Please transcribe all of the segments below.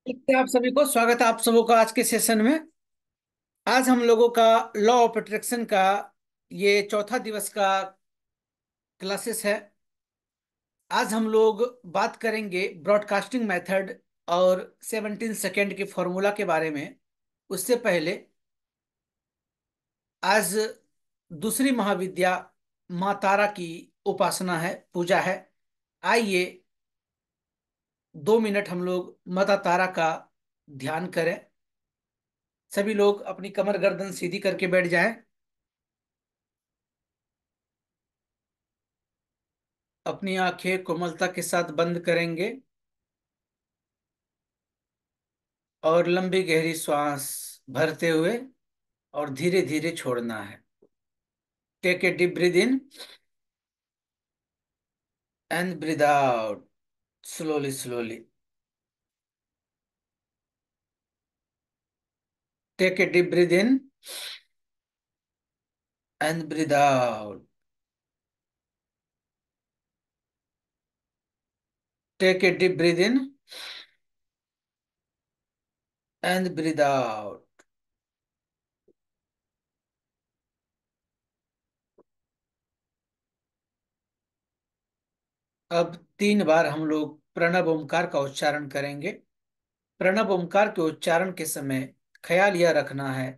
देखते हैं आप सभी को स्वागत है आप सबों का आज के सेशन में। आज हम लोगों का लॉ ऑफ अट्रैक्शन का ये चौथा दिवस का क्लासेस है। आज हम लोग बात करेंगे ब्रॉडकास्टिंग मेथड और 17 सेकेंड के फॉर्मूला के बारे में। उससे पहले आज दूसरी महाविद्या माँ तारा की उपासना है, पूजा है। आइए 2 मिनट हम लोग माता तारा का ध्यान करें। सभी लोग अपनी कमर गर्दन सीधी करके बैठ जाएं। अपनी आंखें कोमलता के साथ बंद करेंगे और लंबी गहरी श्वास भरते हुए और धीरे धीरे छोड़ना है। Take a deep breathe in and breathe out slowly slowly. Take a deep breathe in and breathe out. Take a deep breathe in and breathe out. अब 3 बार हम लोग प्रणव ओमकार का उच्चारण करेंगे। प्रणव ओमकार के उच्चारण के समय ख्याल यह रखना है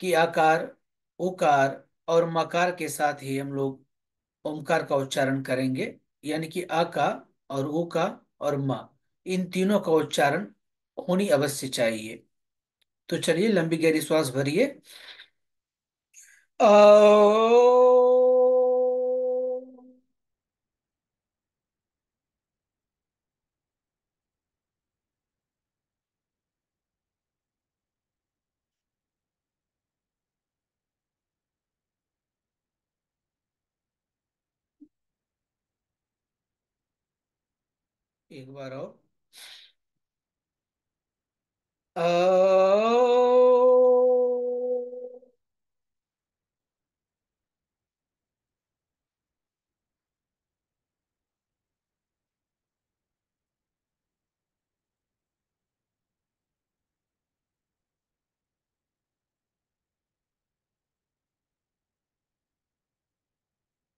कि आकार, उकार और मकार के साथ ही हम लोग ओमकार का उच्चारण करेंगे। यानी कि आ का और उ का और म, इन तीनों का उच्चारण होनी अवश्य चाहिए। तो चलिए लंबी गहरी श्वास भरिए। आ एक बार और।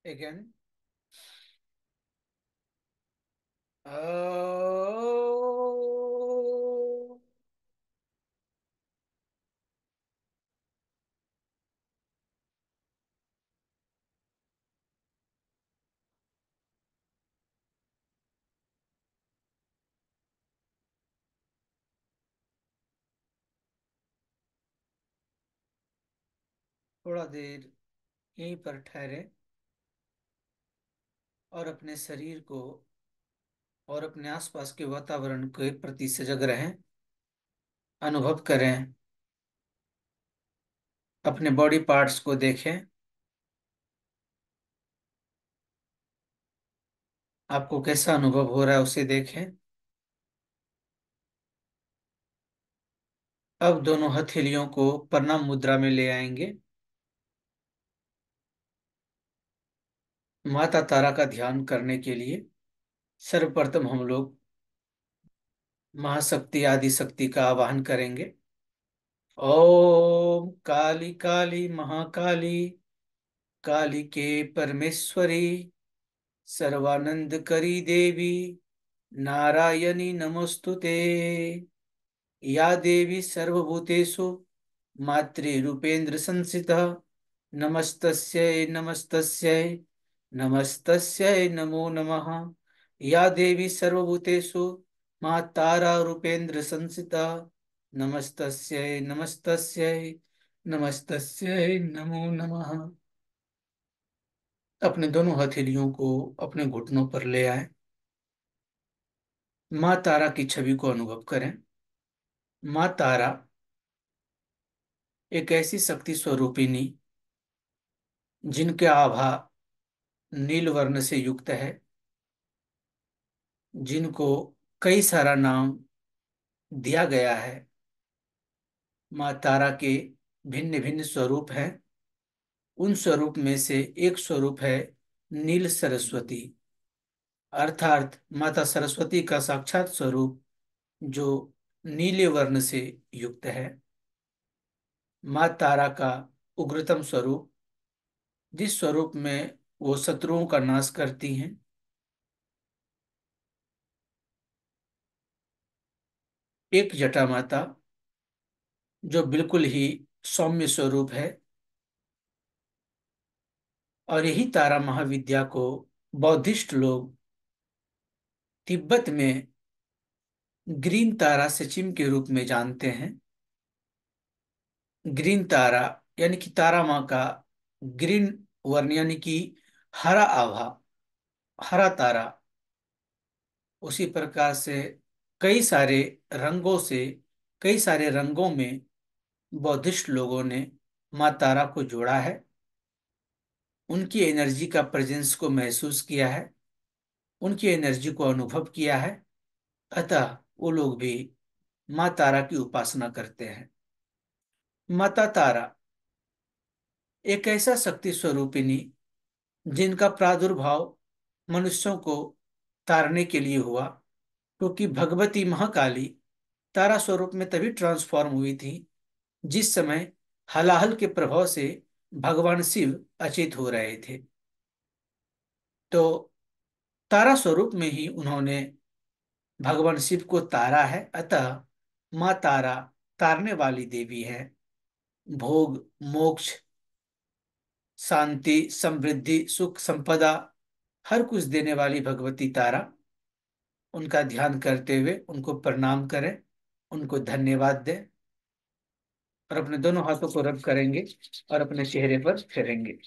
अगेन। थोड़ा देर यहीं पर ठहरे और अपने शरीर को और अपने आसपास के वातावरण के प्रति सजग रहें। अनुभव करें, अपने बॉडी पार्ट्स को देखें। आपको कैसा अनुभव हो रहा है उसे देखें। अब दोनों हथेलियों को प्रणाम मुद्रा में ले आएंगे। माता तारा का ध्यान करने के लिए सर्वप्रथम हम लोग महाशक्ति आदि शक्ति का आवाहन करेंगे। ओम काली काली महाकाली, काली के परमेश्वरी, सर्वानंद करी देवी, नारायणी नमोस्तुते। या देवी सर्वभूतेषु मातृरूपेन्द्र संस्थितः, नमस्तस्यै नमस्तस्यै नमस्तस्यै नमो नमः। या देवी सर्वभूतेषु माँ तारा रूपेन्द्र संस्थिता, नमस्तस्यै नमस्तस्यै नमस्तस्यै नमो नमः। अपने दोनों हथेलियों को अपने घुटनों पर ले आए। माँ तारा की छवि को अनुभव करें। माँ तारा एक ऐसी शक्ति स्वरूपिणी जिनके आभा नील वर्ण से युक्त है, जिनको कई सारा नाम दिया गया है। माँ तारा के भिन्न भिन्न स्वरूप हैं। उन स्वरूप में से एक स्वरूप है नील सरस्वती। अर्थात माता सरस्वती का साक्षात स्वरूप जो नीले वर्ण से युक्त है। माँ तारा का उग्रतम स्वरूप, जिस स्वरूप में वो शत्रुओं का नाश करती हैं। एक जटा माता जो बिल्कुल ही सौम्य स्वरूप है। और यही तारा महाविद्या को बौद्धिस्ट लोग तिब्बत में ग्रीन तारा सिचिम के रूप में जानते हैं। ग्रीन तारा यानी कि तारा माँ का ग्रीन वर्ण यानी कि हरा आभा, हरा तारा। उसी प्रकार से कई सारे रंगों से, कई सारे रंगों में बौद्धिस्ट लोगों ने माँ तारा को जोड़ा है, उनकी एनर्जी का प्रेजेंस को महसूस किया है, उनकी एनर्जी को अनुभव किया है। अतः वो लोग भी माँ तारा की उपासना करते हैं। माता तारा एक ऐसा शक्ति स्वरूपिणी जिनका प्रादुर्भाव मनुष्यों को तारने के लिए हुआ, क्योंकि भगवती महाकाली तारा स्वरूप में तभी ट्रांसफॉर्म हुई थी जिस समय हलाहल के प्रभाव से भगवान शिव अचेत हो रहे थे। तो तारा स्वरूप में ही उन्होंने भगवान शिव को तारा है। अतः माँ तारा तारने वाली देवी है। भोग, मोक्ष, शांति, समृद्धि, सुख, संपदा, हर कुछ देने वाली भगवती तारा। उनका ध्यान करते हुए उनको प्रणाम करें, उनको धन्यवाद दें और अपने दोनों हाथों को रब करेंगे और अपने चेहरे पर फेरेंगे।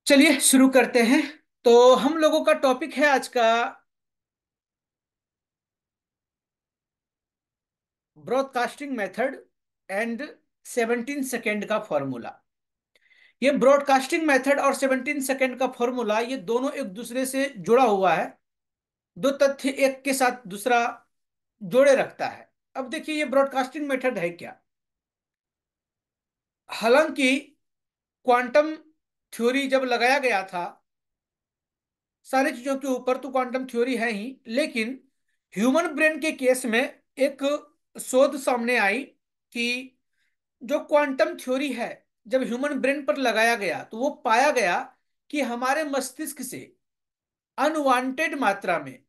चलिए शुरू करते हैं। तो हम लोगों का टॉपिक है आज का ब्रॉडकास्टिंग मेथड एंड 17 सेकेंड का फॉर्मूला। ये ब्रॉडकास्टिंग मेथड और 17 सेकेंड का फॉर्मूला, ये दोनों एक दूसरे से जुड़ा हुआ है। दो तथ्य एक के साथ दूसरा जोड़े रखता है। अब देखिए ये ब्रॉडकास्टिंग मेथड है क्या। हालांकि क्वांटम थ्योरी जब लगाया गया था, सारी चीजों के ऊपर तो क्वांटम थ्योरी है ही, लेकिन ह्यूमन ब्रेन के केस में एक शोध सामने आई कि जो क्वांटम थ्योरी है जब ह्यूमन ब्रेन पर लगाया गया तो वो पाया गया कि हमारे मस्तिष्क से अनवांटेड मात्रा में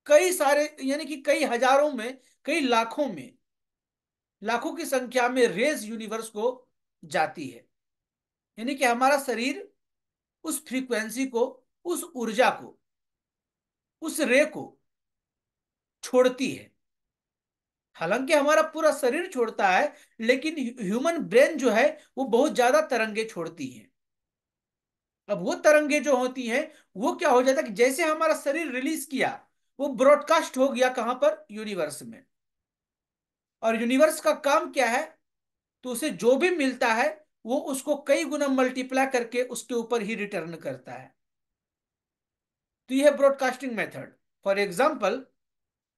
कई सारे, यानी कि कई हजारों में, कई लाखों में, लाखों की संख्या में रेज यूनिवर्स को जाती है। यानी कि हमारा शरीर उस फ्रीक्वेंसी को, उस ऊर्जा को, उस रे को छोड़ती है। हालांकि हमारा पूरा शरीर छोड़ता है, लेकिन ह्यूमन ब्रेन जो है वो बहुत ज्यादा तरंगे छोड़ती है। अब वो तरंगे जो होती हैं, वो क्या हो जाता है कि जैसे हमारा शरीर रिलीज किया, वो ब्रॉडकास्ट हो गया कहां पर, यूनिवर्स में। और यूनिवर्स का काम क्या है, तो उसे जो भी मिलता है वो उसको कई गुना मल्टीप्लाई करके उसके ऊपर ही रिटर्न करता है। तो यह है ब्रॉडकास्टिंग मेथड। फॉर एग्जाम्पल,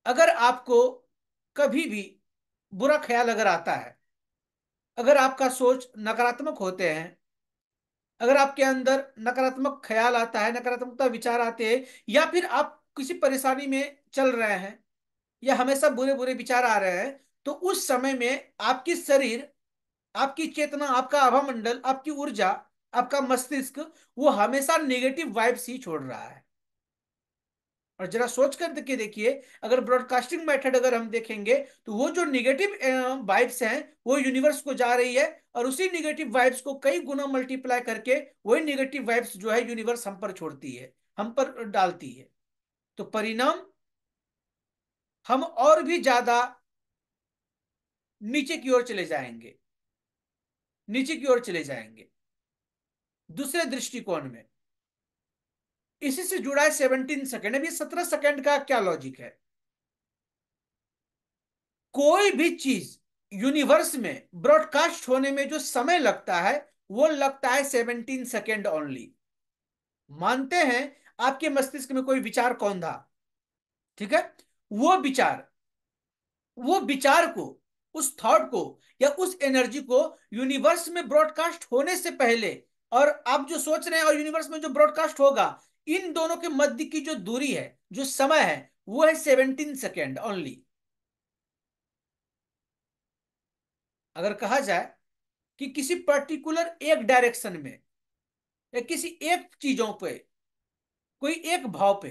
अगर आपको कभी भी बुरा ख्याल अगर आता है, अगर आपका सोच नकारात्मक होते हैं, अगर आपके अंदर नकारात्मक ख्याल आता है, नकारात्मकता विचार आते हैं, या फिर आप किसी परेशानी में चल रहे हैं, या हमेशा बुरे बुरे विचार आ रहे हैं, तो उस समय में आपकी शरीर, आपकी चेतना, आपका आभा मंडल, आपकी ऊर्जा, आपका मस्तिष्क, वो हमेशा नेगेटिव वाइब्स ही छोड़ रहा है। और जरा सोच कर के देखिए, अगर ब्रॉडकास्टिंग मेथड अगर हम देखेंगे तो वो जो निगेटिव वाइब्स हैं वो यूनिवर्स को जा रही है, और उसी निगेटिव वाइब्स को कई गुना मल्टीप्लाई करके वही निगेटिव वाइब्स जो है यूनिवर्स हम पर छोड़ती है, हम पर डालती है। तो परिणाम, हम और भी ज्यादा नीचे की ओर चले जाएंगे, नीचे की ओर चले जाएंगे। दूसरे दृष्टिकोण में इसी से जुड़ा है 17 सेकेंड। अब ये 17 सेकेंड का क्या लॉजिक है। कोई भी चीज यूनिवर्स में ब्रॉडकास्ट होने में जो समय लगता है वो लगता है 17 सेकेंड ओनली। मानते हैं आपके मस्तिष्क में कोई विचार कौन था, ठीक है, वो विचार, वो विचार को, उस थॉट को या उस एनर्जी को यूनिवर्स में ब्रॉडकास्ट होने से पहले और आप जो सोच रहे हैं और यूनिवर्स में जो ब्रॉडकास्ट होगा, इन दोनों के मध्य की जो दूरी है, जो समय है, वो है 17 सेकेंड ओनली। अगर कहा जाए कि किसी पर्टिकुलर एक डायरेक्शन में, या किसी एक चीजों पे, कोई एक भाव पे,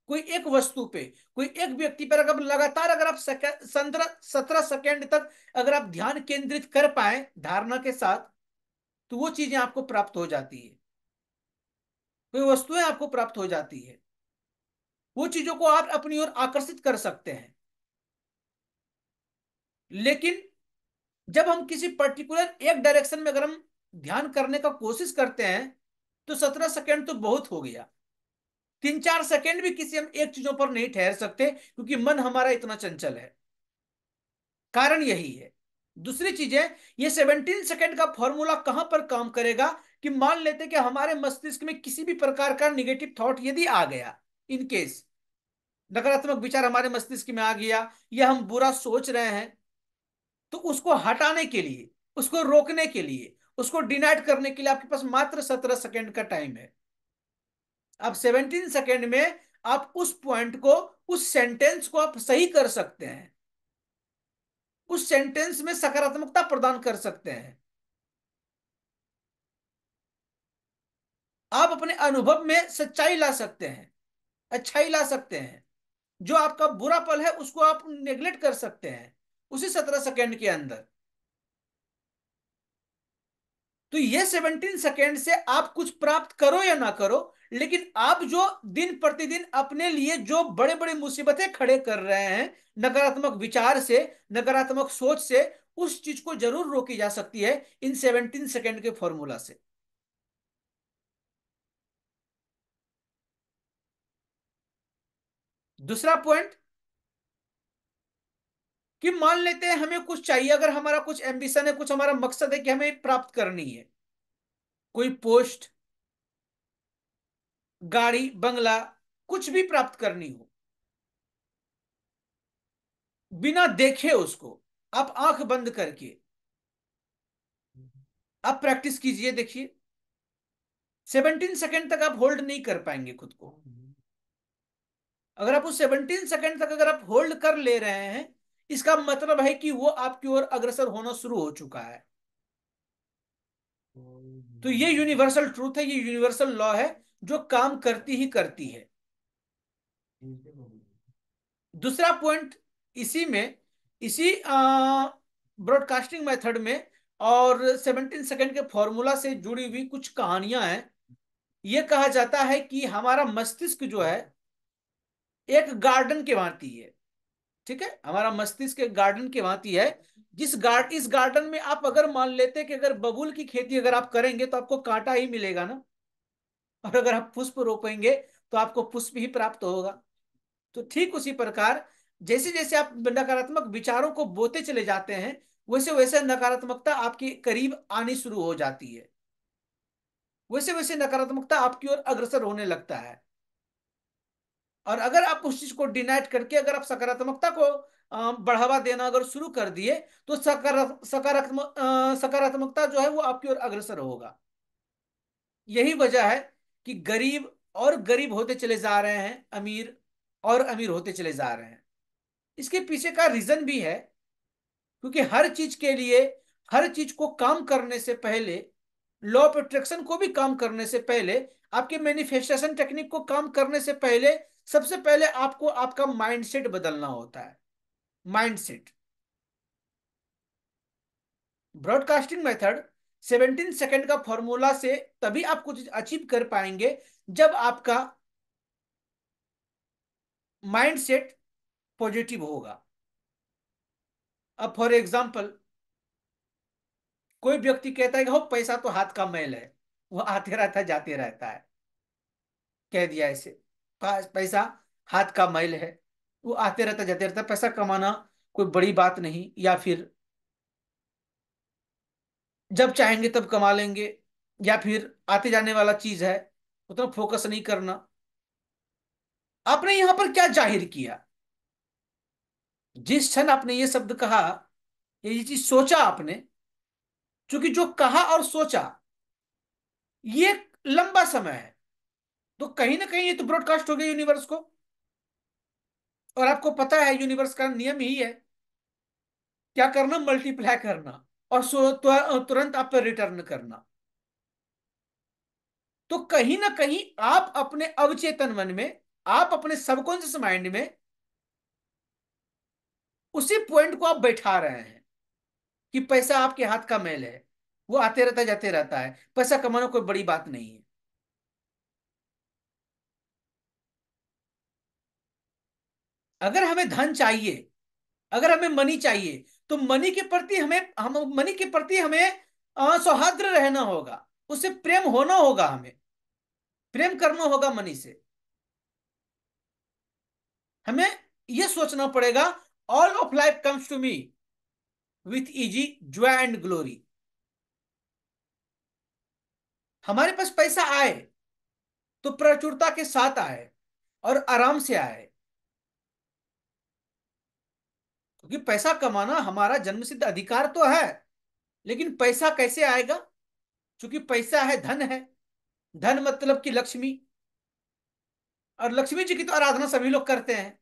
कोई एक वस्तु पे, कोई एक व्यक्ति पर अगर लगातार अगर आप 17 सेकेंड तक अगर आप ध्यान केंद्रित कर पाए धारणा के साथ, तो वो चीजें आपको प्राप्त हो जाती है, कोई वस्तुएं आपको प्राप्त हो जाती है, वो चीजों को आप अपनी ओर आकर्षित कर सकते हैं। लेकिन जब हम किसी पर्टिकुलर एक डायरेक्शन में अगर हम ध्यान करने का कोशिश करते हैं, तो 17 सेकेंड तो बहुत हो गया। 3-4 सेकेंड भी किसी हम एक चीजों पर नहीं ठहर सकते, क्योंकि मन हमारा इतना चंचल है। कारण यही है। दूसरी चीज है, ये 17 सेकेंड का फॉर्मूला कहां पर काम करेगा, कि मान लेते कि हमारे मस्तिष्क में किसी भी प्रकार का निगेटिव थॉट यदि आ गया, इन केस नकारात्मक विचार हमारे मस्तिष्क में आ गया, या हम बुरा सोच रहे हैं, तो उसको हटाने के लिए, उसको रोकने के लिए, उसको डिनाइट करने के लिए आपके पास मात्र 17 सेकेंड का टाइम है। अब 17 सेकेंड में आप उस पॉइंट को, उस सेंटेंस को आप सही कर सकते हैं, उस सेंटेंस में सकारात्मकता प्रदान कर सकते हैं, आप अपने अनुभव में सच्चाई ला सकते हैं, अच्छाई ला सकते हैं। जो आपका बुरा पल है उसको आप नेग्लेक्ट कर सकते हैं उसी 17 सेकेंड के अंदर। तो ये 17 सेकेंड से आप कुछ प्राप्त करो या ना करो, लेकिन आप जो दिन प्रतिदिन अपने लिए जो बड़े बड़े मुसीबतें खड़े कर रहे हैं नकारात्मक विचार से, नकारात्मक सोच से, उस चीज को जरूर रोकी जा सकती है इन 17 सेकेंड के फॉर्मूला से। दूसरा पॉइंट, कि मान लेते हैं हमें कुछ चाहिए, अगर हमारा कुछ एम्बिशन है, कुछ हमारा मकसद है कि हमें प्राप्त करनी है, कोई पोस्ट, गाड़ी, बंगला, कुछ भी प्राप्त करनी हो, बिना देखे उसको, आप आंख बंद करके आप प्रैक्टिस कीजिए, देखिए 17 सेकेंड तक आप होल्ड नहीं कर पाएंगे खुद को। अगर आप उस 17 सेकेंड तक अगर आप होल्ड कर ले रहे हैं, इसका मतलब है कि वो आपकी ओर अग्रसर होना शुरू हो चुका है। तो ये यूनिवर्सल ट्रूथ है, ये यूनिवर्सल लॉ है, जो काम करती ही करती है। दूसरा पॉइंट, इसी में, इसी ब्रॉडकास्टिंग मेथड में और 17 सेकेंड के फॉर्मूला से जुड़ी हुई कुछ कहानियां हैं। यह कहा जाता है कि हमारा मस्तिष्क जो है एक गार्डन के भांति है। ठीक है, हमारा मस्तिष्क एक गार्डन के भांति है। इस गार्डन में आप अगर मान लेते कि अगर बबूल की खेती अगर आप करेंगे तो आपको कांटा ही मिलेगा ना, और अगर आप पुष्प रोपेंगे तो आपको पुष्प ही प्राप्त होगा। तो ठीक उसी प्रकार, जैसे जैसे आप नकारात्मक विचारों को बोते चले जाते हैं, वैसे वैसे नकारात्मकता आपके करीब आनी शुरू हो जाती है, वैसे वैसे नकारात्मकता आपकी ओर अग्रसर होने लगता है। और अगर आप उस चीज को डिनाइट करके अगर आप सकारात्मकता को बढ़ावा देना अगर शुरू कर दिए, तो सकारात्मकता जो है वो आपकी ओर अग्रसर होगा। यही वजह है कि गरीब और गरीब होते चले जा रहे हैं, अमीर और अमीर होते चले जा रहे हैं। इसके पीछे का रीजन भी है, क्योंकि हर चीज के लिए, हर चीज को काम करने से पहले, लॉ ऑफ अट्रैक्शन को भी काम करने से पहले, आपके मैनिफेस्टेशन टेक्निक को काम करने से पहले, सबसे पहले आपको आपका माइंडसेट बदलना होता है। माइंडसेट। ब्रॉडकास्टिंग मेथड 17 सेकेंड का फॉर्मूला से तभी आप कुछ अचीव कर पाएंगे जब आपका माइंडसेट पॉजिटिव होगा। अब फॉर एग्जाम्पल, कोई व्यक्ति कहता है कि हो पैसा तो हाथ का मैल है, वो आते रहता है जाते रहता है, कह दिया ऐसे, पैसा हाथ का मैल है, वो आते रहता जाते रहता, पैसा कमाना कोई बड़ी बात नहीं, या फिर जब चाहेंगे तब कमा लेंगे, या फिर आते जाने वाला चीज है, उतना फोकस नहीं करना। आपने यहां पर क्या जाहिर किया? जिस क्षण आपने ये शब्द कहा, ये चीज सोचा आपने, क्योंकि जो कहा और सोचा ये एक लंबा समय है, तो कहीं ना कहीं ये तो ब्रॉडकास्ट हो गया यूनिवर्स को। और आपको पता है यूनिवर्स का नियम ही है, क्या करना, मल्टीप्लाई करना, और तुरंत आप पर रिटर्न करना। तो कहीं ना कहीं आप अपने अवचेतन मन में, आप अपने सबकॉन्शियस माइंड में उसी पॉइंट को आप बैठा रहे हैं कि पैसा आपके हाथ का मैल है, वो आते रहता जाते रहता है, पैसा कमाना कोई बड़ी बात नहीं है। अगर हमें धन चाहिए, अगर हमें मनी चाहिए, तो मनी के प्रति हमें, हम मनी के प्रति हमें सौहार्द रहना होगा, उससे प्रेम होना होगा, हमें प्रेम करना होगा मनी से। हमें यह सोचना पड़ेगा, all of life comes to me with easy joy and glory. हमारे पास पैसा आए तो प्रचुरता के साथ आए और आराम से आए, क्योंकि पैसा कमाना हमारा जन्मसिद्ध अधिकार तो है। लेकिन पैसा कैसे आएगा? क्योंकि पैसा है, धन है। धन मतलब कि लक्ष्मी, और लक्ष्मी जी की तो आराधना सभी लोग करते हैं।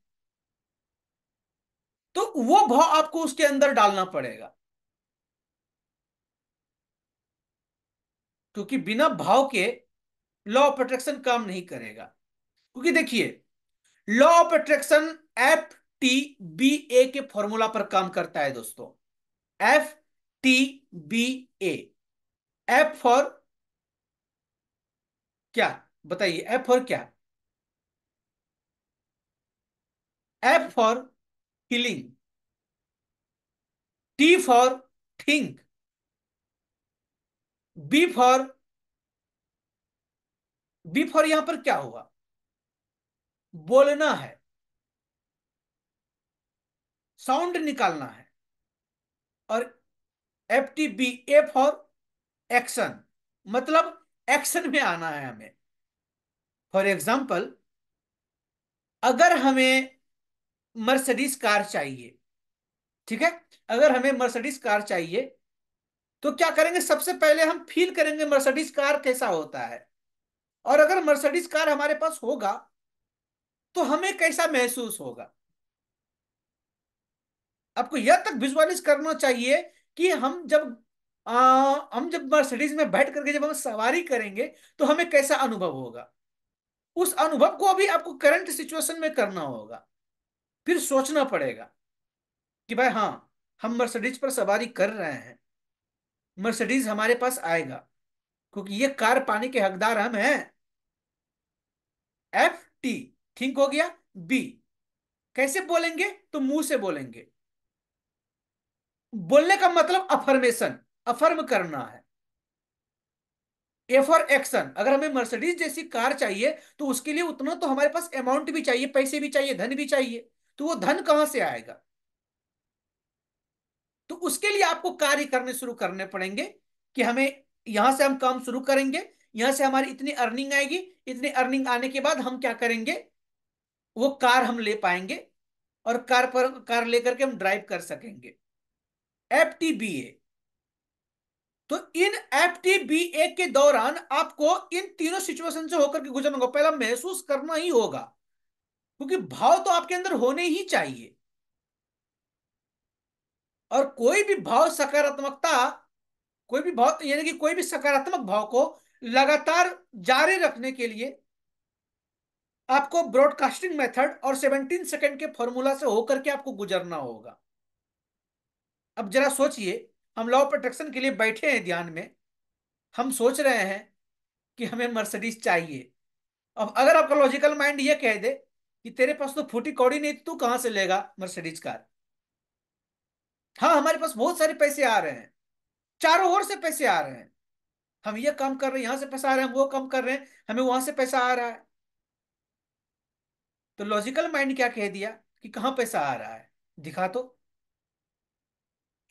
तो वो भाव आपको उसके अंदर डालना पड़ेगा, क्योंकि बिना भाव के लॉ ऑफ अट्रैक्शन काम नहीं करेगा। क्योंकि देखिए, लॉ ऑफ अट्रैक्शन FTBA के फॉर्मूला पर काम करता है दोस्तों। FTBA। एफ फॉर क्या? बताइए, एफ फॉर क्या? F for healing, T for think, B for, B for यहां पर क्या हुआ? बोलना है, साउंड निकालना है। और FTBA फॉर एक्शन, मतलब एक्शन में आना है हमें। फॉर एग्जाम्पल, अगर हमें मर्सिडीज कार चाहिए, ठीक है, अगर हमें मर्सिडीज कार चाहिए, तो क्या करेंगे? सबसे पहले हम फील करेंगे मर्सिडीज कार कैसा होता है। और अगर मर्सिडीज कार हमारे पास होगा, तो हमें कैसा महसूस होगा। आपको यह तक विजुअलाइज करना चाहिए कि हम जब मर्सिडीज में बैठ करके जब हम सवारी करेंगे, तो हमें कैसा अनुभव होगा। उस अनुभव को अभी आपको करंट सिचुएशन में करना होगा। फिर सोचना पड़ेगा कि भाई हाँ, हम मर्सिडीज पर सवारी कर रहे हैं, मर्सिडीज हमारे पास आएगा, क्योंकि ये कार पाने के हकदार हम हैं। FT थिंक हो गया। बी, कैसे बोलेंगे? तो मुंह से बोलेंगे। बोलने का मतलब अफर्मेशन, अफर्म करना है। ए फॉर एक्शन, अगर हमें मर्सिडीज जैसी कार चाहिए, तो उसके लिए उतना तो हमारे पास अमाउंट भी चाहिए, पैसे भी चाहिए, धन भी चाहिए। तो वो धन कहां से आएगा? तो उसके लिए आपको कार्य करने शुरू करने पड़ेंगे, कि हमें यहां से हम काम शुरू करेंगे, यहां से हमारी इतनी अर्निंग आएगी, इतनी अर्निंग आने के बाद हम क्या करेंगे, वो कार हम ले पाएंगे, और कार लेकर के हम ड्राइव कर सकेंगे। FTBA। तो इन FTBA के दौरान आपको इन तीनों सिचुएशन से होकर के गुजरना होगा। पहला महसूस करना ही होगा, क्योंकि भाव तो आपके अंदर होने ही चाहिए। और कोई भी भाव सकारात्मकता, कोई भी भाव यानी कि कोई भी सकारात्मक भाव को लगातार जारी रखने के लिए आपको ब्रॉडकास्टिंग मेथड और 17 सेकंड के फॉर्मूला से होकर के आपको गुजरना होगा। अब जरा सोचिए, हम लॉ ऑफ अट्रैक्शन के लिए बैठे हैं ध्यान में, हम सोच रहे हैं कि हमें मर्सिडीज चाहिए। अब अगर आपका लॉजिकल माइंड ये कह दे कि तेरे पास तो फूटी कौड़ी नहीं, तू कहां से लेगा मर्सिडीज कार? हाँ, हमारे पास बहुत सारे पैसे आ रहे हैं, चारों ओर से पैसे आ रहे हैं, हम ये काम कर रहे हैं, यहां से पैसा आ रहा है, हम वो काम कर रहे हैं, हमें वहां से पैसा आ रहा है। तो लॉजिकल माइंड क्या कह दिया कि कहां पैसा आ रहा है, दिखा तो।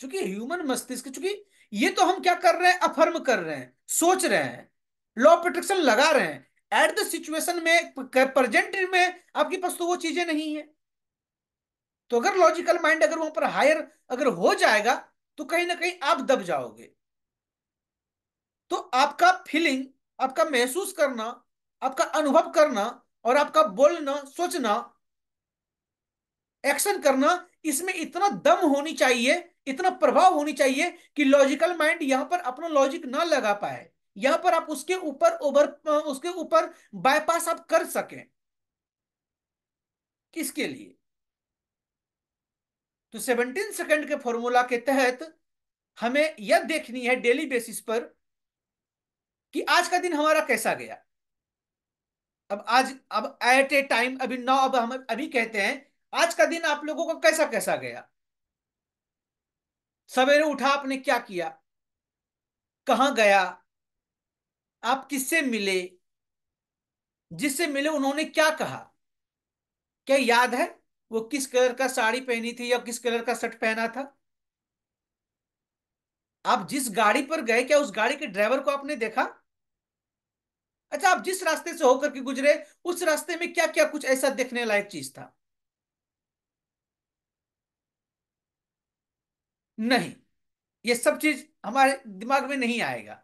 चूंकि ह्यूमन मस्तिष्क, चूंकि ये तो हम क्या कर रहे हैं, अफर्म कर रहे हैं, सोच रहे हैं, लॉ ऑफ अट्रैक्शन लगा रहे हैं। एट द सिचुएशन में, प्रेजेंट में आपके पास तो वो चीजें नहीं है। तो अगर लॉजिकल माइंड अगर वहां पर हायर अगर हो जाएगा, तो कहीं ना कहीं आप दब जाओगे। तो आपका फीलिंग आपका महसूस करना, आपका अनुभव करना, और आपका बोलना, सोचना, एक्शन करना, इसमें इतना दम होनी चाहिए, इतना प्रभाव होनी चाहिए कि लॉजिकल माइंड यहां पर अपना लॉजिक ना लगा पाए, यहां पर आप उसके ऊपर बाईपास आप कर सकें। किसके लिए? तो 17 सेकंड के फॉर्मूला के तहत हमें यह देखनी है डेली बेसिस पर कि आज का दिन हमारा कैसा गया। अब एट ए टाइम, अभी नौ, अब हम अभी कहते हैं आज का दिन आप लोगों को कैसा कैसा गया। सवेरे उठा, आपने क्या किया, कहां गया, आप किससे मिले, जिससे मिले उन्होंने क्या कहा, क्या याद है वो किस कलर का साड़ी पहनी थी या किस कलर का शर्ट पहना था। आप जिस गाड़ी पर गए, क्या उस गाड़ी के ड्राइवर को आपने देखा? अच्छा, आप जिस रास्ते से होकर के गुजरे, उस रास्ते में क्या क्या कुछ ऐसा देखने लायक चीज था? नहीं, ये सब चीज हमारे दिमाग में नहीं आएगा,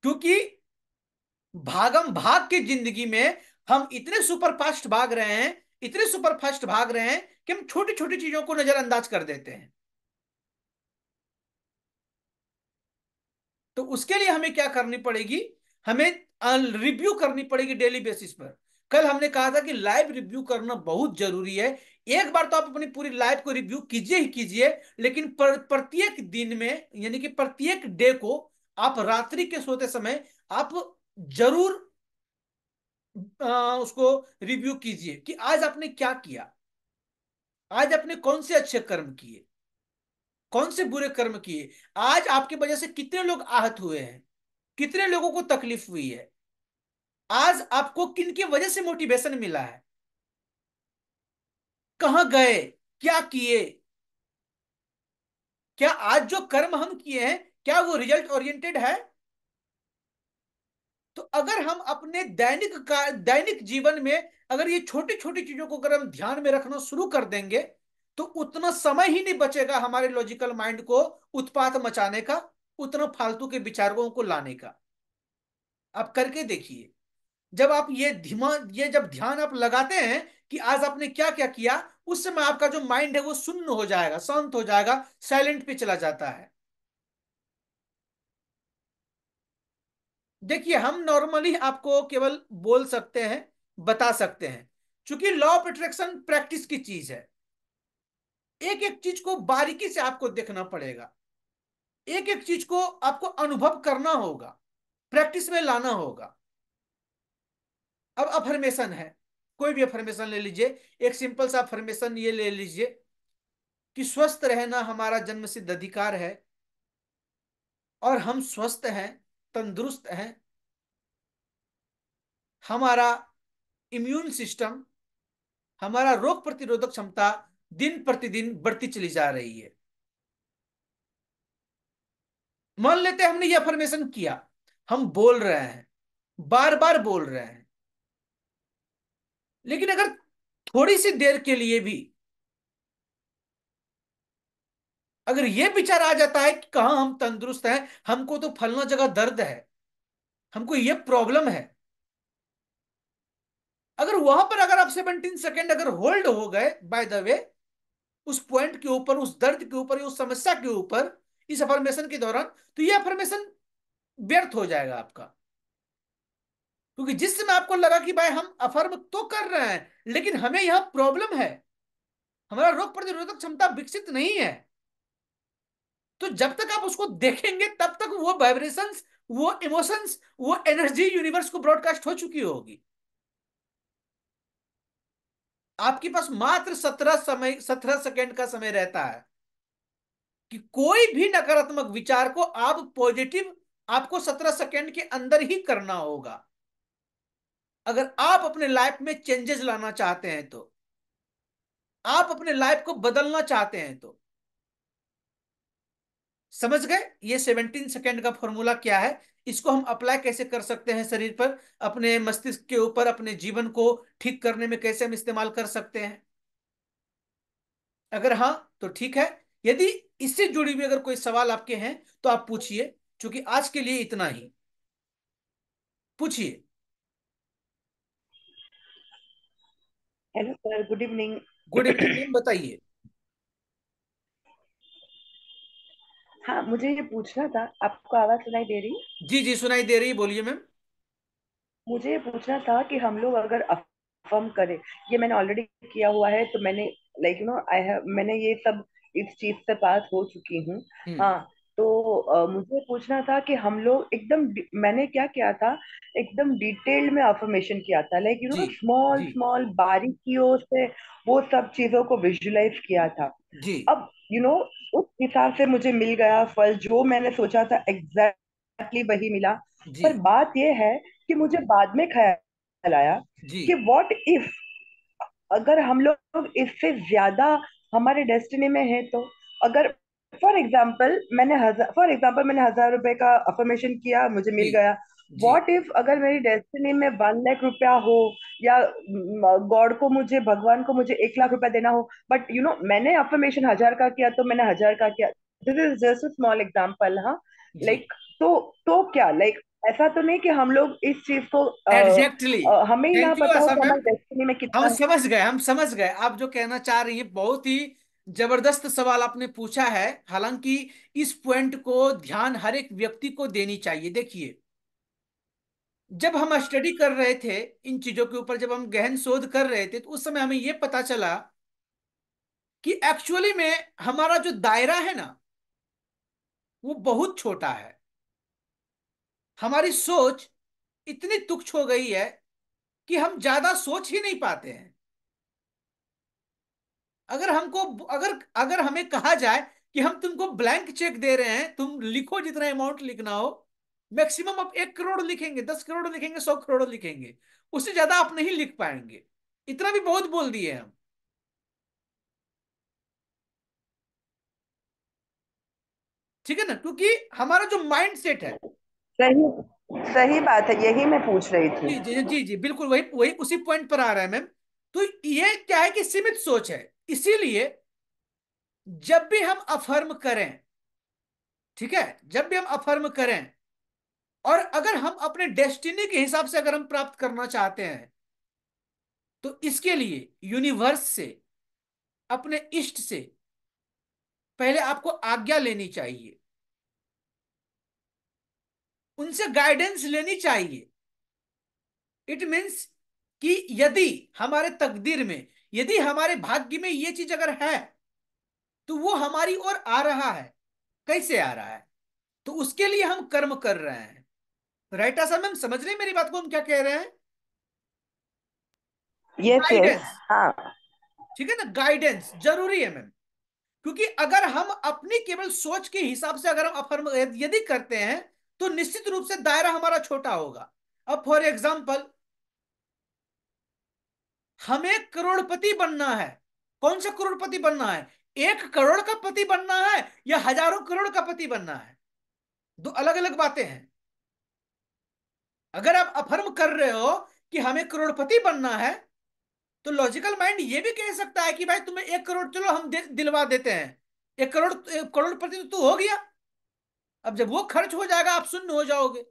क्योंकि भागम भाग की जिंदगी में हम इतने सुपर फास्ट भाग रहे हैं, इतने सुपर फास्ट भाग रहे हैं कि हम छोटी छोटी चीजों को नजरअंदाज कर देते हैं। तो उसके लिए हमें क्या करनी पड़ेगी? हमें रिव्यू करनी पड़ेगी डेली बेसिस पर। कल हमने कहा था कि लाइव रिव्यू करना बहुत जरूरी है। एक बार तो आप अपनी पूरी लाइफ को रिव्यू कीजिए ही कीजिए, लेकिन प्रत्येक दिन में, यानी कि प्रत्येक डे को आप रात्रि के सोते समय आप जरूर उसको रिव्यू कीजिए कि आज आपने क्या किया, आज आपने कौन से अच्छे कर्म किए, कौन से बुरे कर्म किए, आज आपकी वजह से कितने लोग आहत हुए हैं, कितने लोगों को तकलीफ हुई है, आज आपको किन की वजह से मोटिवेशन मिला है, कहां गए, क्या किए, क्या आज जो कर्म हम किए हैं क्या वो रिजल्ट ओरिएंटेड है? तो अगर हम अपने दैनिक जीवन में अगर ये छोटी छोटी चीजों को अगर हम ध्यान में रखना शुरू कर देंगे, तो उतना समय ही नहीं बचेगा हमारे लॉजिकल माइंड को उत्पात मचाने का, उतना फालतू के विचारों को लाने का। आप करके देखिए। जब आप ये जब ध्यान आप लगाते हैं कि आज आपने क्या क्या किया, उस समय आपका जो माइंड है वो शून्य हो जाएगा, शांत हो जाएगा, साइलेंट पे चला जाता है। देखिए, हम नॉर्मली आपको केवल बोल सकते हैं, बता सकते हैं, क्योंकि लॉ ऑफ अट्रैक्शन प्रैक्टिस की चीज है। एक एक चीज को बारीकी से आपको देखना पड़ेगा, एक एक चीज को आपको अनुभव करना होगा, प्रैक्टिस में लाना होगा। अब अफर्मेशन है, कोई भी अफर्मेशन ले लीजिए। एक सिंपल सा अफर्मेशन ये ले लीजिए कि स्वस्थ रहना हमारा जन्मसिद्ध अधिकार है, और हम स्वस्थ हैं, तंदुरुस्त हैं। हमारा इम्यून सिस्टम, हमारा रोग प्रतिरोधक क्षमता दिन प्रतिदिन बढ़ती चली जा रही है। मान लेते हैं हमने ये अफर्मेशन किया, हम बोल रहे हैं, बार बार बोल रहे हैं, लेकिन अगर थोड़ी सी देर के लिए भी अगर ये विचार आ जाता है कि कहाँ हम तंदुरुस्त हैं, हमको तो फलना जगह दर्द है, हमको ये प्रॉब्लम है, अगर वहां पर अगर आप 17 सेकेंड अगर होल्ड हो गए बाय द वे, उस पॉइंट के ऊपर, उस दर्द के ऊपर, उस समस्या के ऊपर, इस अफर्मेशन के दौरान, तो ये अफर्मेशन व्यर्थ हो जाएगा आपका। क्योंकि जिस समय आपको लगा कि भाई हम अफर्म तो कर रहे हैं, लेकिन हमें यहां प्रॉब्लम है, हमारा रोग प्रतिरोधक क्षमता विकसित नहीं है, तो जब तक आप उसको देखेंगे तब तक वो वाइब्रेशंस, वो इमोशंस, वो एनर्जी यूनिवर्स को ब्रॉडकास्ट हो चुकी होगी। आपके पास मात्र 17 सेकेंड का समय रहता है कि कोई भी नकारात्मक विचार को आप पॉजिटिव, आपको 17 सेकेंड के अंदर ही करना होगा, अगर आप अपने लाइफ में चेंजेस लाना चाहते हैं तो, आप अपने लाइफ को बदलना चाहते हैं तो। समझ गए ये 17 सेकेंड का फॉर्मूला क्या है? इसको हम अप्लाई कैसे कर सकते हैं शरीर पर, अपने मस्तिष्क के ऊपर, अपने जीवन को ठीक करने में कैसे हम इस्तेमाल कर सकते हैं? अगर हाँ, तो ठीक है। यदि इससे जुड़ी हुई अगर कोई सवाल आपके हैं तो आप पूछिए, क्योंकि आज के लिए इतना ही। पूछिए। Hello sir, good evening. Good evening ma'am, बताइए। हाँ, मुझे ये पूछना था, आपको आवाज सुनाई दे रही? जी जी, सुनाई दे रही है, बोलिए मैम। मुझे ये पूछना था कि हम लोग अगर अफर्म करें, ये मैंने ऑलरेडी किया हुआ है, तो मैंने like you know I have, मैंने ये सब इस चीज से पास हो चुकी हूँ। हम्म। हाँ, तो मुझे पूछना था कि हम लोग एकदम मैंने क्या किया था, एकदम डिटेल्ड में अफर्मेशन किया था, लाइक जी स्मॉल जी स्मॉल बारीकियों से वो सब चीजों को विजुलाइज किया था। जी अब उस हिसाब से मुझे मिल गया फल, जो मैंने सोचा था एग्जैक्टली वही मिला। जी पर बात यह है कि मुझे बाद में ख्याल आया जी कि व्हाट इफ अगर हम लोग इससे ज्यादा हमारे डेस्टिनी में है, तो अगर फॉर एग्जाम्पल मैंने 1,000 रुपए का अफर्मेशन किया, मुझे जी मिल गया। जी व्हाट इफ अगर मेरी डेस्टिनी में 1 लाख रुपया हो, या गॉड को मुझे, भगवान को मुझे 1 लाख रुपया देना हो, बट मैंने अफर्मेशन 1,000 का किया, तो मैंने 1,000 का किया। This is just a small example, हाँ। जी। लाइक, तो क्या, लाइक ऐसा तो नहीं कि हम लोग इस चीज को एग्जैक्टली। हमें ही ना थैंक यू पता हो आशा कि मैम। हमारे डेस्टिनी में हम कितना है। समझ गए, हम समझ गए आप जो कहना चाह रही हैं। बहुत ही जबरदस्त सवाल आपने पूछा है। हालांकि इस पॉइंट को ध्यान हर एक व्यक्ति को देनी चाहिए। देखिए, जब हम स्टडी कर रहे थे इन चीजों के ऊपर, जब हम गहन शोध कर रहे थे, तो उस समय हमें यह पता चला कि एक्चुअली में हमारा जो दायरा है ना, वो बहुत छोटा है। हमारी सोच इतनी तुच्छ हो गई है कि हम ज्यादा सोच ही नहीं पाते हैं। अगर हमको अगर अगर हमें कहा जाए कि हम तुमको ब्लैंक चेक दे रहे हैं, तुम लिखो जितना अमाउंट लिखना हो, मैक्सिमम आप 1 करोड़ लिखेंगे, 10 करोड़ लिखेंगे, 100 करोड़ लिखेंगे, उससे ज्यादा आप नहीं लिख पाएंगे। इतना भी बहुत बोल दिए हम। ठीक है ना, क्योंकि हमारा जो माइंड सेट है। सही, सही बात है, यही मैं पूछ रही थी। जी जी जी जी, बिल्कुल वही वही उसी पॉइंट पर आ रहा है मैम। तो ये क्या है कि सीमित सोच है। इसीलिए जब भी हम अफर्म करें, ठीक है, जब भी हम अफर्म करें, और अगर हम अपने डेस्टिनी के हिसाब से अगर हम प्राप्त करना चाहते हैं, तो इसके लिए यूनिवर्स से, अपने इष्ट से पहले आपको आज्ञा लेनी चाहिए, उनसे गाइडेंस लेनी चाहिए। इट मीन्स कि यदि हमारे तकदीर में, यदि हमारे भाग्य में ये चीज अगर है, तो वो हमारी ओर आ रहा है। कैसे आ रहा है? तो उसके लिए हम कर्म कर रहे हैं। राइट आशा मैम, समझ रहे हैं मेरी बात को हम क्या कह रहे हैं? Yes, yes. गाइडेंस। हाँ, ठीक है ना, गाइडेंस जरूरी है मैम। क्योंकि अगर हम अपनी केवल सोच के हिसाब से अगर हम अफर्म यदि करते हैं, तो निश्चित रूप से दायरा हमारा छोटा होगा। अब फॉर एग्जाम्पल, हमें करोड़पति बनना है। कौन सा करोड़पति बनना है? 1 करोड़ का पति बनना है या हजारों करोड़ का पति बनना है? दो अलग अलग बातें हैं। अगर आप अफर्म कर रहे हो कि हमें करोड़पति बनना है, तो लॉजिकल माइंड ये भी कह सकता है कि भाई तुम्हें 1 करोड़ चलो हम दिलवा देते हैं। 1 करोड़, करोड़पति तो तू हो गया। अब जब वो खर्च हो जाएगा, आप शून्य हो जाओगे।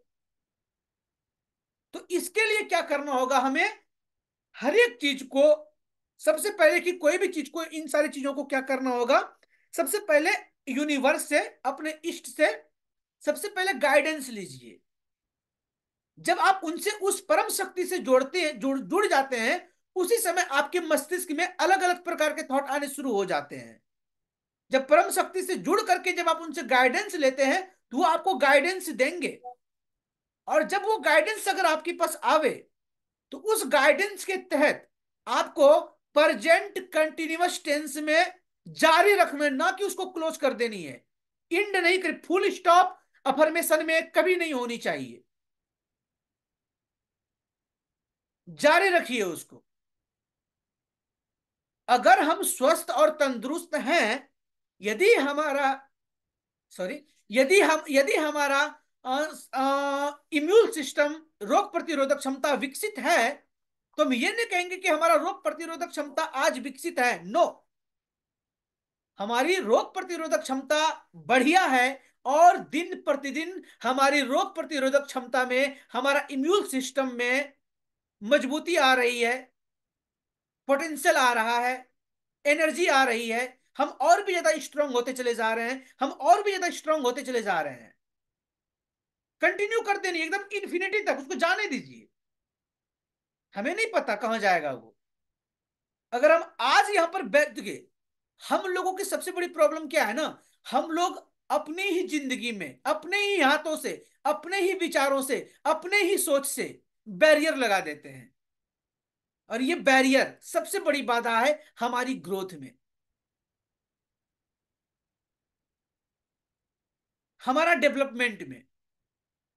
तो इसके लिए क्या करना होगा हमें? हर एक चीज को, सबसे पहले कि कोई भी चीज को, इन सारी चीजों को क्या करना होगा? सबसे पहले यूनिवर्स से, अपने इष्ट से सबसे पहले गाइडेंस लीजिए। जब आप उनसे, उस परम शक्ति से जोड़ते हैं, जुड़ जाते हैं, उसी समय आपके मस्तिष्क में अलग अलग प्रकार के थॉट आने शुरू हो जाते हैं। जब परम शक्ति से जुड़ करके जब आप उनसे गाइडेंस लेते हैं, तो वो आपको गाइडेंस देंगे। और जब वो गाइडेंस अगर आपके पास आवे, तो उस गाइडेंस के तहत आपको प्रेजेंट कंटिन्यूअस टेंस में जारी रखना है, ना कि उसको क्लोज कर देनी है। इंड नहीं कर, फुल स्टॉप अफर्मेशन में कभी नहीं होनी चाहिए। जारी रखिए उसको। अगर हम स्वस्थ और तंदुरुस्त हैं, यदि हमारा, सॉरी, यदि हमारा इम्यून सिस्टम, रोग प्रतिरोधक क्षमता विकसित है, तो हम ये नहीं कहेंगे कि हमारा रोग प्रतिरोधक क्षमता आज विकसित है। नो, हमारी रोग प्रतिरोधक क्षमता बढ़िया है। और दिन प्रतिदिन हमारी रोग प्रतिरोधक क्षमता में, हमारा इम्यून सिस्टम में मजबूती आ रही है, पोटेंशियल आ रहा है, एनर्जी आ रही है। हम और भी ज्यादा स्ट्रांग होते चले जा रहे हैं, हम और भी ज्यादा स्ट्रांग होते चले जा रहे हैं। कंटिन्यू करते नहीं, एकदम इन्फिनिटी तक उसको जाने दीजिए। हमें नहीं पता कहां जाएगा वो। अगर हम आज यहां पर बैठ गए, हम लोगों की सबसे बड़ी प्रॉब्लम क्या है ना, हम लोग अपनी ही जिंदगी में, अपने ही हाथों से, अपने ही विचारों से, अपने ही सोच से बैरियर लगा देते हैं। और ये बैरियर सबसे बड़ी बाधा है हमारी ग्रोथ में, हमारा डेवलपमेंट में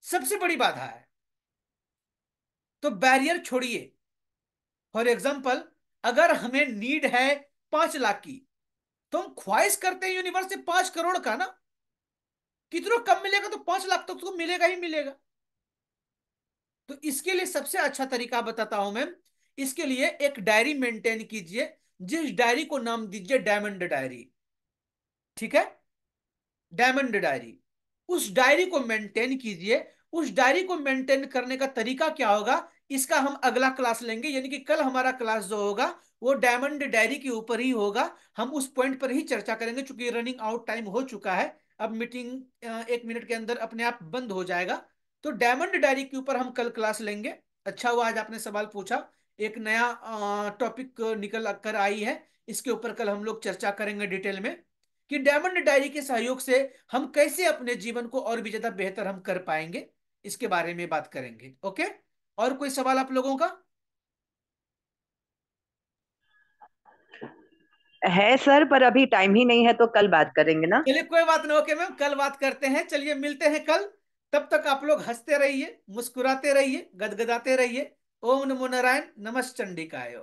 सबसे बड़ी बाधा है। तो बैरियर छोड़िए। फॉर एग्जाम्पल, अगर हमें नीड है 5 लाख की, तो हम ख्वाहिश करते हैं यूनिवर्स से 5 करोड़ का ना। कितना कम मिलेगा तो 5 लाख तो उसको मिलेगा ही मिलेगा। तो इसके लिए सबसे अच्छा तरीका बताता हूं मैं। इसके लिए एक डायरी मेंटेन कीजिए, जिस डायरी को नाम दीजिए डायमंड डायरी। ठीक है, डायमंड डायरी। उस डायरी को मेंटेन कीजिए। उस डायरी को मेंटेन करने का तरीका क्या होगा, इसका हम अगला क्लास लेंगे, यानी कि कल हमारा क्लास जो होगा वो डायमंड डायरी के ऊपर ही होगा। हम उस पॉइंट पर ही चर्चा करेंगे, क्योंकि रनिंग आउट टाइम हो चुका है। अब मीटिंग 1 मिनट के अंदर अपने आप बंद हो जाएगा। तो डायमंड डायरी के ऊपर हम कल क्लास लेंगे। अच्छा हुआ आज आपने सवाल पूछा, एक नया टॉपिक निकल कर आई है। इसके ऊपर कल हम लोग चर्चा करेंगे डिटेल में, कि डायमंड डायरी के सहयोग से हम कैसे अपने जीवन को और भी ज्यादा बेहतर हम कर पाएंगे, इसके बारे में बात करेंगे। ओके, और कोई सवाल आप लोगों का? है सर, पर अभी टाइम ही नहीं है, तो कल बात करेंगे ना। चलिए कोई बात नहीं, ओके मैम, कल बात करते हैं। चलिए मिलते हैं कल। तब तक आप लोग हंसते रहिए, मुस्कुराते रहिए, गदगदाते रहिए। ओम नमो नारायण, नमः चंडिकाय।